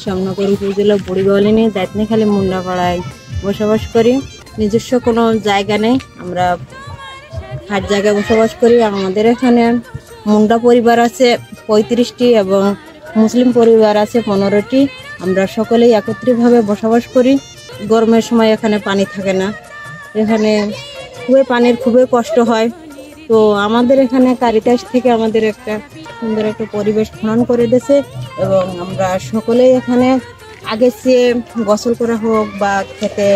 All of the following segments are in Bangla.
শ্যামনগর উপজেলা বুড়িগোয়ালিনী দায়িত্বখালী মুন্ডাপাড়ায় বসবাস করি। নিজস্ব কোনো জায়গা নেই, আমরা হাট জায়গায় বসবাস করি। আমাদের এখানে মুন্ডা পরিবার আছে 35টি এবং মুসলিম পরিবার আছে 15টি। আমরা সকলেই একত্রিতভাবে বসবাস করি। গরমের সময় এখানে পানি থাকে না, এখানে পানির খুবই কষ্ট হয়। তো আমাদের এখানে কারিতাস থেকে আমাদের একটা সুন্দর একটা পরিবেশ খনন করে দিয়েছে এবং আমরা সকলেই এখানে আগে চেয়ে গোসল করা হোক বা খেতে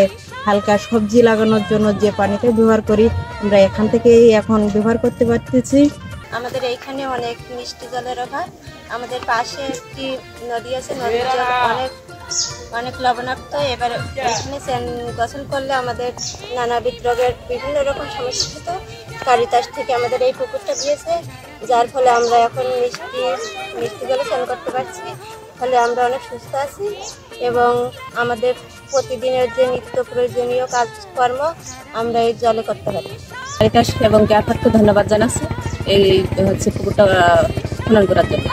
হালকা সবজি লাগানোর জন্য যে পানিটা ব্যবহার করি আমরা এখান থেকেই এখন ব্যবহার করতে পারতেছি। আমাদের এইখানে অনেক মিষ্টি জলের অভাব। আমাদের পাশে একটি নদী আছে, নদীর জল অনেক অনেক লবণাক্ত। এবার এখানে গোসল করলে আমাদের নানাবিধ রোগের বিভিন্ন রকম সমস্যা হতো। কারিতাস থেকে আমাদের এই পুকুরটা দিয়েছে, যার ফলে আমরা এখন মিষ্টি জলে স্নান করতে পারছি। ফলে আমরা অনেক সুস্থ আছি এবং আমাদের প্রতিদিনের যে নিত্য প্রয়োজনীয় কাজকর্ম আমরা এই জলে করতে পারি। কারিতাস এবং ক্যাফারকে ধন্যবাদ জানাচ্ছি এই পুকুরটা খনন করার জন্য।